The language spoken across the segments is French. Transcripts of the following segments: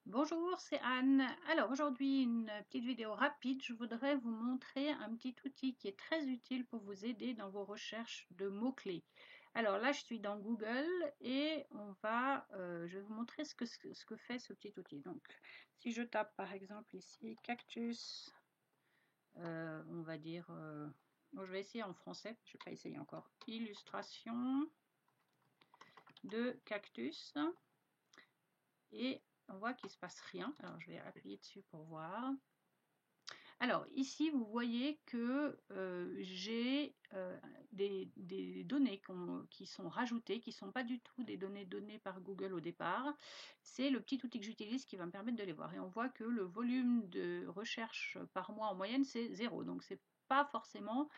Bonjour, c'est Anne. Alors aujourd'hui, une petite vidéo rapide. Je voudrais vous montrer un petit outil qui est très utile pour vous aider dans vos recherches de mots-clés. Alors là, je suis dans Google et je vais vous montrer ce que fait ce petit outil. Donc, si je tape par exemple ici cactus, on va dire, bon, je vais essayer en français, je ne vais pas essayer encore, illustration de cactus. Et on voit qu'il ne se passe rien. Alors je vais appuyer dessus pour voir. Alors ici, vous voyez que j'ai des données qui sont rajoutées, qui ne sont pas du tout des données données par Google au départ. C'est le petit outil que j'utilise qui va me permettre de les voir. Et on voit que le volume de recherche par mois en moyenne, c'est 0. Donc c'est pas forcément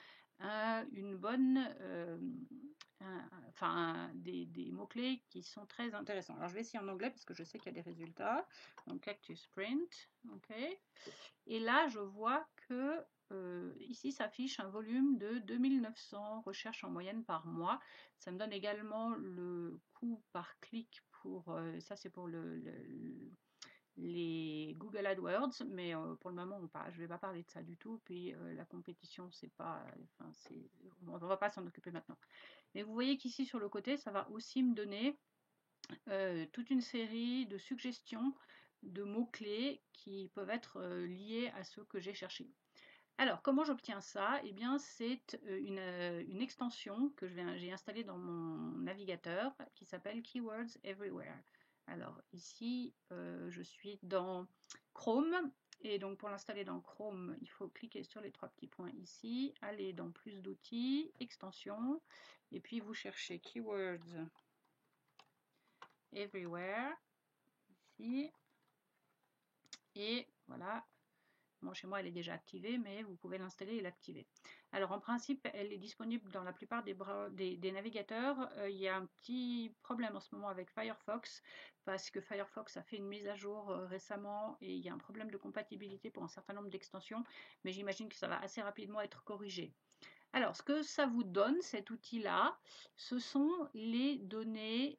une bonne, des mots-clés qui sont très intéressants. Alors je vais essayer en anglais parce que je sais qu'il y a des résultats. Donc Cactus Print, ok. Et là je vois que ici s'affiche un volume de 2900 recherches en moyenne par mois. Ça me donne également le coût par clic pour, ça c'est pour les Google AdWords, mais pour le moment, je ne vais pas parler de ça du tout. Puis la compétition, c'est pas, enfin, on ne va pas s'en occuper maintenant. Mais vous voyez qu'ici sur le côté, ça va aussi me donner toute une série de suggestions de mots-clés qui peuvent être liés à ceux que j'ai cherchés. Alors, comment j'obtiens ça? Eh bien, c'est une extension que j'ai installée dans mon navigateur qui s'appelle Keywords Everywhere. Alors ici, je suis dans Chrome. Et donc, pour l'installer dans Chrome, il faut cliquer sur les trois petits points ici, aller dans plus d'outils, extensions, et puis vous cherchez Keywords Everywhere, ici, et voilà. Bon, chez moi, elle est déjà activée, mais vous pouvez l'installer et l'activer. Alors, en principe, elle est disponible dans la plupart des navigateurs. Il y a un petit problème en ce moment avec Firefox, parce que Firefox a fait une mise à jour récemment et il y a un problème de compatibilité pour un certain nombre d'extensions, mais j'imagine que ça va assez rapidement être corrigé. Alors, ce que ça vous donne, cet outil-là, ce sont les données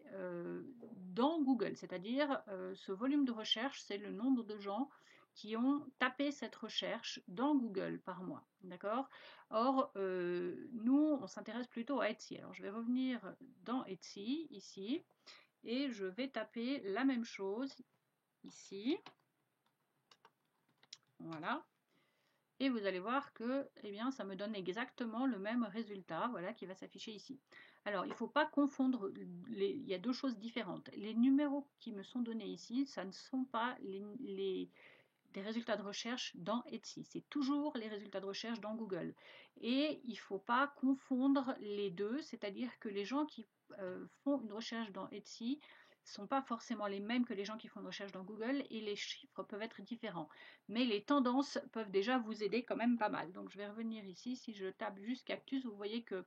dans Google, c'est-à-dire ce volume de recherche, c'est le nombre de gens qui ont tapé cette recherche dans Google par mois. D'accord? Or, nous, on s'intéresse plutôt à Etsy. Alors, je vais revenir dans Etsy, ici, et je vais taper la même chose ici. Voilà. Et vous allez voir que eh bien, ça me donne exactement le même résultat, voilà, qui va s'afficher ici. Alors, il ne faut pas confondre, il y a deux choses différentes. Les numéros qui me sont donnés ici, ça ne sont pas des résultats de recherche dans Etsy. C'est toujours les résultats de recherche dans Google. Et il ne faut pas confondre les deux, c'est-à-dire que les gens qui font une recherche dans Etsy ne sont pas forcément les mêmes que les gens qui font une recherche dans Google et les chiffres peuvent être différents. Mais les tendances peuvent déjà vous aider quand même pas mal. Donc je vais revenir ici, si je tape juste cactus, vous voyez que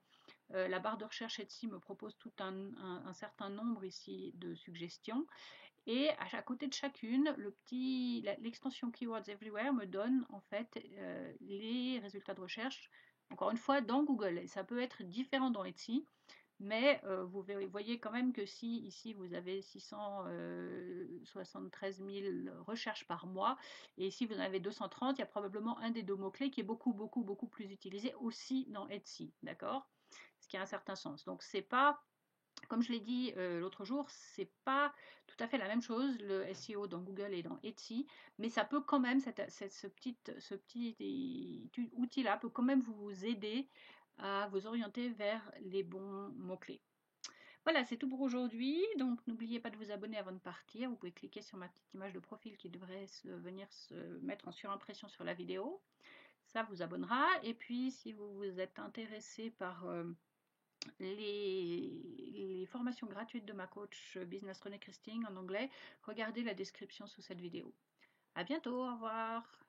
la barre de recherche Etsy me propose tout un certain nombre ici de suggestions. Et à côté de chacune, l'extension Keywords Everywhere me donne en fait les résultats de recherche, encore une fois, dans Google. Et ça peut être différent dans Etsy, mais vous voyez quand même que si ici vous avez 673 000 recherches par mois, et ici vous en avez 230, il y a probablement un des deux mots-clés qui est beaucoup, beaucoup, beaucoup plus utilisé aussi dans Etsy, d'accord? Ce qui a un certain sens. Donc c'est pas, comme je l'ai dit l'autre jour, c'est pas tout à fait la même chose, le SEO dans Google et dans Etsy, mais ça peut quand même, ce petit outil-là peut quand même vous aider à vous orienter vers les bons mots-clés. Voilà, c'est tout pour aujourd'hui. Donc, n'oubliez pas de vous abonner avant de partir. Vous pouvez cliquer sur ma petite image de profil qui devrait venir se mettre en surimpression sur la vidéo. Ça vous abonnera. Et puis, si vous vous êtes intéressé par les formations gratuites de ma coach Business René Christine en anglais, regardez la description sous cette vidéo. À bientôt, au revoir.